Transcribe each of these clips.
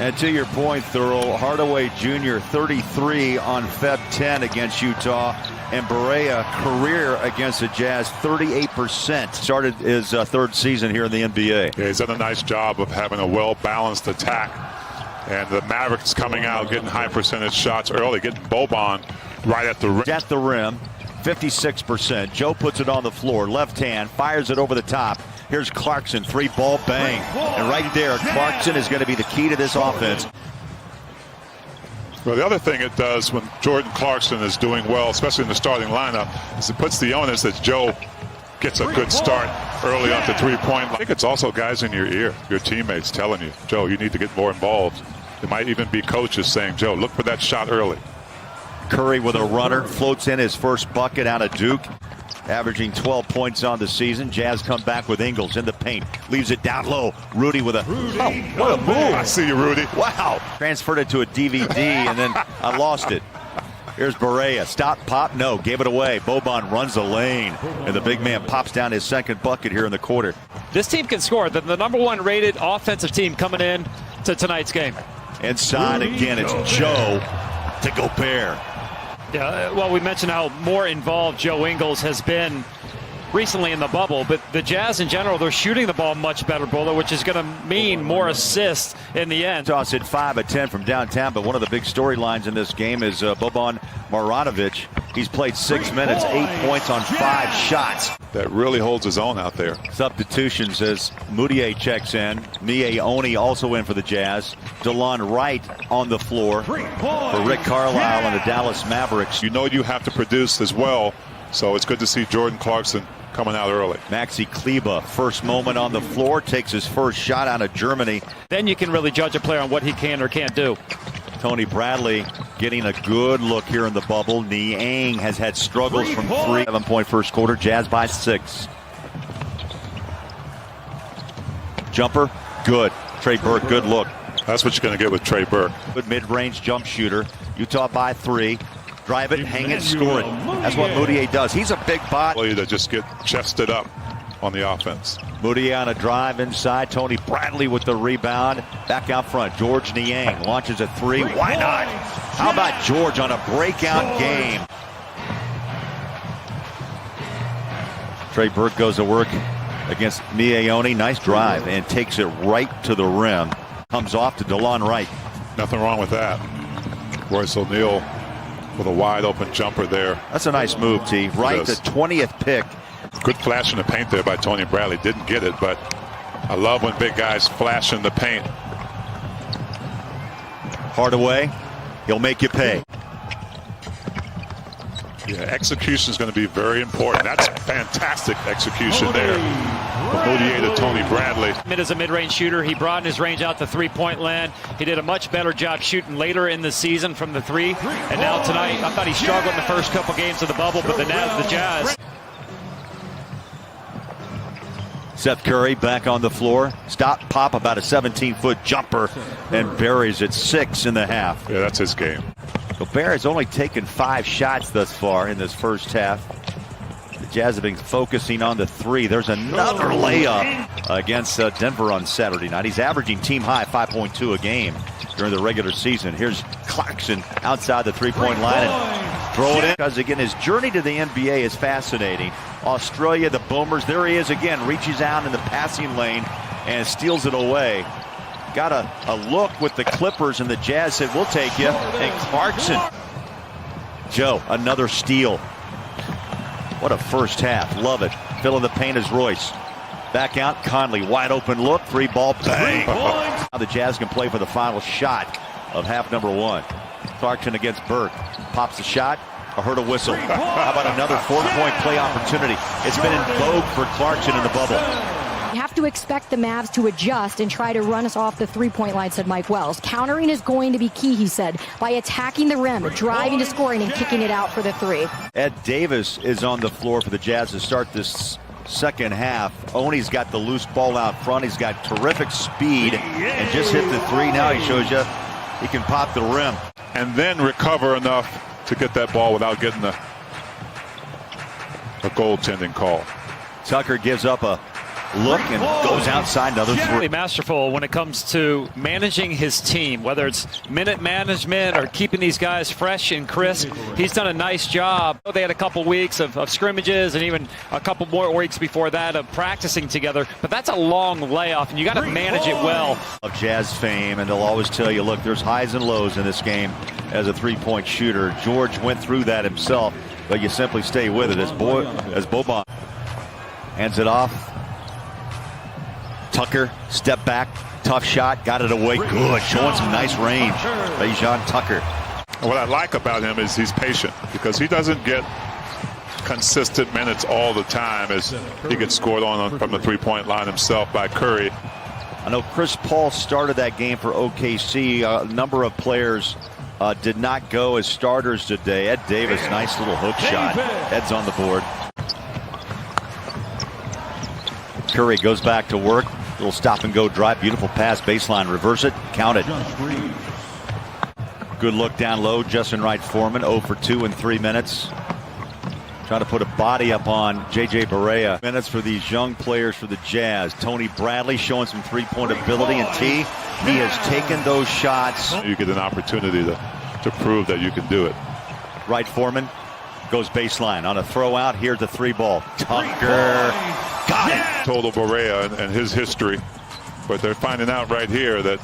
And to your point, Thurl, Hardaway Jr. 33 on Feb 10 against Utah, and Barea career against the Jazz 38%. Started his third season here in the NBA. Yeah, he's done a nice job of having a well-balanced attack. And the Mavericks coming out, getting high percentage shots early, getting Boban right at the rim. At the rim, 56%. Joe puts it on the floor, left hand, fires it over the top. Here's Clarkson, three-ball bang. And right there, Clarkson is going to be the key to this offense. Well, the other thing it does when Jordan Clarkson is doing well, especially in the starting lineup, is it puts the onus that Joe gets a good start early off the three-point line. I think it's also guys in your ear, your teammates telling you, Joe, you need to get more involved. It might even be coaches saying, Joe, look for that shot early. Curry with a runner, floats in his first bucket out of Duke, averaging 12 points on the season. Jazz come back with Ingles in the paint, leaves it down low. Rudy with a, what a move. I see you, Rudy. Wow. Transferred it to a DVD and then I lost it. Here's Barea, stop, pop, no, gave it away. Boban runs the lane, and the big man pops down his second bucket here in the quarter. This team can score. The #1 rated offensive team coming in to tonight's game. Inside again, it's Joe to Gobert. Yeah, well, we mentioned how more involved Joe Ingles has been recently in the bubble, but the Jazz in general, they're shooting the ball much better, Bowler, which is going to mean more assists in the end. Toss hit 5 of 10 from downtown, but one of the big storylines in this game is Boban Marjanovic. He's played 6 minutes, 8 points on 5 shots. That really holds his own out there. Substitutions as Moutier checks in. Oni also in for the Jazz. DeLon Wright on the floor for Rick Carlisle and the Dallas Mavericks. You know you have to produce as well, so it's good to see Jordan Clarkson coming out early. Maxi Kleber, first moment on the floor, takes his first shot out of Germany. Then you can really judge a player on what he can or can't do. Tony Bradley getting a good look here in the bubble. Niang has had struggles from 3. 7-point first quarter, Jazz by 6. Jumper, good. Trey Burke, good look. That's what you're going to get with Trey Burke. Good mid-range jump shooter. Utah by 3. Drive it, hang it, score it. That's what Moutier does. He's a big body. To just get chested up on the offense. Moutier on a drive inside. Tony Bradley with the rebound. Back out front. George Niang launches a 3. Why not? How about George on a breakout game? Trey Burke goes to work against Oni. Nice drive and takes it right to the rim. Comes off to DeLon Wright. Nothing wrong with that. Royce O'Neal with a wide open jumper there. That's a nice move, T. Wright, the 20th pick. Good flash in the paint there by Tony Bradley. Didn't get it, but I love when big guys flash in the paint. Hardaway, he'll make you pay. Yeah, execution is going to be very important. That's fantastic execution there. From Moutier to Tony Bradley. As a mid-range shooter, he broadened his range out to three-point land. He did a much better job shooting later in the season from the 3. And now tonight, I thought he struggled in the first couple games of the bubble, but the Jazz. Seth Curry back on the floor. Stop, pop, about a 17-foot jumper, and buries it 6 in the half. Yeah, that's his game. Gobert has only taken 5 shots thus far in this first half. The Jazz have been focusing on the 3. There's another layup against Denver on Saturday night. He's averaging team high 5.2 a game during the regular season. Here's Clarkson outside the three-point line and throw it in. Because again, his journey to the NBA is fascinating. Australia, the Boomers, there he is again, reaches out in the passing lane and steals it away. Got a look with the Clippers, and the Jazz said, we'll take you. And Clarkson. Joe, another steal. What a first half. Love it. Filling the paint is Royce. Back out, Conley, wide open look, 3-ball, bang. Now the Jazz can play for the final shot of half number 1. Clarkson against Burke. Pops the shot. I heard a whistle. How about another 4-point play opportunity? It's been in vogue for Clarkson in the bubble. You have to expect the Mavs to adjust and try to run us off the three-point line, said Mike Wells. Countering is going to be key, he said, by attacking the rim, driving to scoring, and kicking it out for the 3. Ed Davis is on the floor for the Jazz to start this second half. Oni's got the loose ball out front. He's got terrific speed and just hit the 3. Now he shows you he can pop the rim. And then recover enough to get that ball without getting a goaltending call. Tucker gives up a look and goes outside, another three. Really masterful when it comes to managing his team, whether it's minute management or keeping these guys fresh and crisp. He's done a nice job. They had a couple weeks of scrimmages and even a couple more weeks before that of practicing together, but that's a long layoff, and you got to manage it well. Of Jazz fame, and they'll always tell you, look, there's highs and lows in this game as a three-point shooter. George went through that himself, but you simply stay with it as Boban hands it off. Tucker, step back, tough shot, got it away, good, showing some nice range. Rajon Tucker. What I like about him is he's patient, because he doesn't get consistent minutes all the time as he gets scored on from the three-point line himself by Curry. I know Chris Paul started that game for OKC. A number of players did not go as starters today. Ed Davis, nice little hook shot. Ed's on the board. Curry goes back to work. Little stop and go drive. Beautiful pass, baseline, reverse it, count it. Good look down low. Justin Wright Foreman 0 for 2 in 3 minutes. Trying to put a body up on J.J. Barea. Minutes for these young players for the Jazz. Tony Bradley showing some three-point ability, and he has taken those shots. You get an opportunity to prove that you can do it. Wright Foreman goes baseline on a throw out. Here's the three ball. Tucker got it. Total Barea and his history, but they're finding out right here that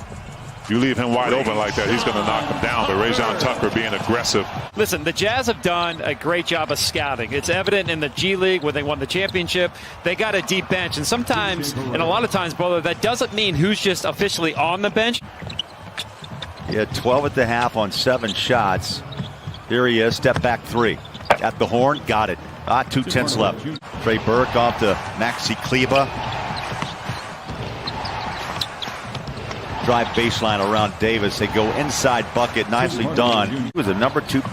you leave him wide open like that, he's going to knock him down. But Rajon Tucker being aggressive. Listen, the Jazz have done a great job of scouting. It's evident in the G League when they won the championship. They got a deep bench, and sometimes, and a lot of times, brother, that doesn't mean who's just officially on the bench. He had 12 at the half on 7 shots. Here he is, step back 3. At the horn, got it. 2 left. Trey Burke off to Maxi Kleber. Drive baseline around Davis. They go inside bucket. Nicely done. He was a number 2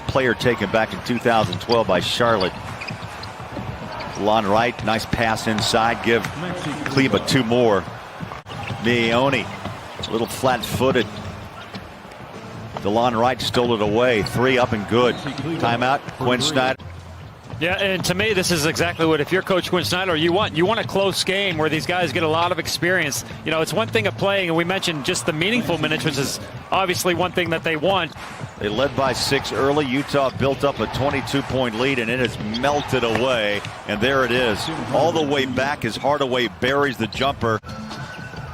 player taken back in 2012 by Charlotte. Lon Wright, nice pass inside. Give Kleber 2 more. Meone, a little flat-footed. DeLon Wright stole it away. 3 up and good. Timeout. Quinn Snyder. Yeah, and to me, this is exactly what, if you're Coach Quinn Snyder, you want a close game where these guys get a lot of experience. You know, it's one thing of playing, and we mentioned just the meaningful minutes, which is obviously one thing that they want. They led by 6 early. Utah built up a 22-point lead, and it has melted away. And there it is. All the way back as Hardaway buries the jumper.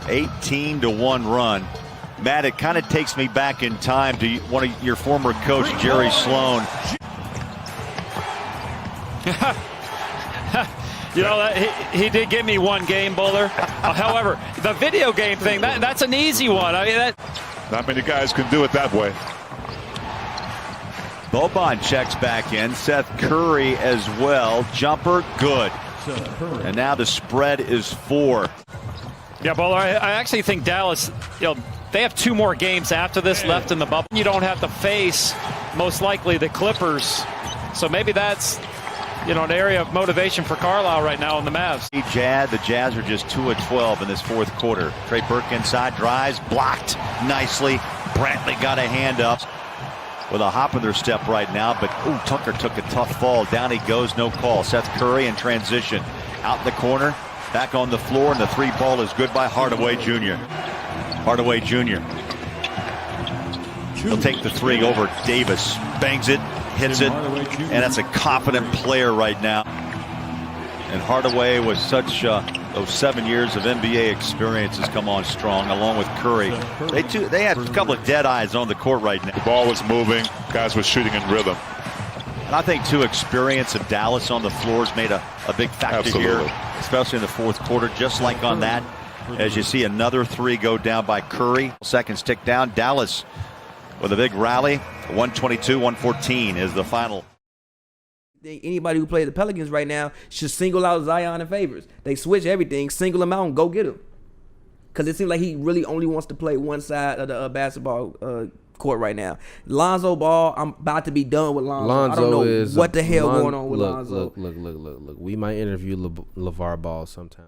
18-1 run. Matt, it kind of takes me back in time to one of your former coach, Jerry Sloan. You know, he did give me one game, Bowler. However, the video game thing, that's an easy one. I mean, not many guys can do it that way. Boban checks back in. Seth Curry as well. Jumper, good. And now the spread is 4. Yeah, Bowler, I actually think Dallas, you know, they have 2 more games after this left in the bubble. You don't have to face, most likely, the Clippers. So maybe that's, you know, an area of motivation for Carlisle right now on the Mavs. The Jazz are just 2 of 12 in this 4th quarter. Trey Burke inside, drives, blocked nicely. Brantley got a hand up with a hop in their step right now, but Tucker took a tough fall. Down he goes, no call. Seth Curry in transition. Out in the corner, back on the floor, and the 3 ball is good by Hardaway Jr. Hardaway Jr. He'll take the 3 over Davis. Bangs it, hits it, and that's a confident player right now. And Hardaway was such those 7 years of NBA experience has come on strong, along with Curry. They had a couple of dead eyes on the court right now. The ball was moving, guys were shooting in rhythm. And I think too, experience of Dallas on the floors made a big factor here, especially in the 4th quarter. Just like on that, as you see another 3 go down by Curry. Seconds tick down. Dallas with a big rally. 122-114 is the final. Anybody who plays the Pelicans right now should single out Zion and Favors. They switch everything, single him out, and go get him. Because it seems like he really only wants to play one side of the basketball court right now. Lonzo Ball, I'm about to be done with Lonzo. I don't know what the hell going on with Lonzo. Look. We might interview LeVar Ball sometime.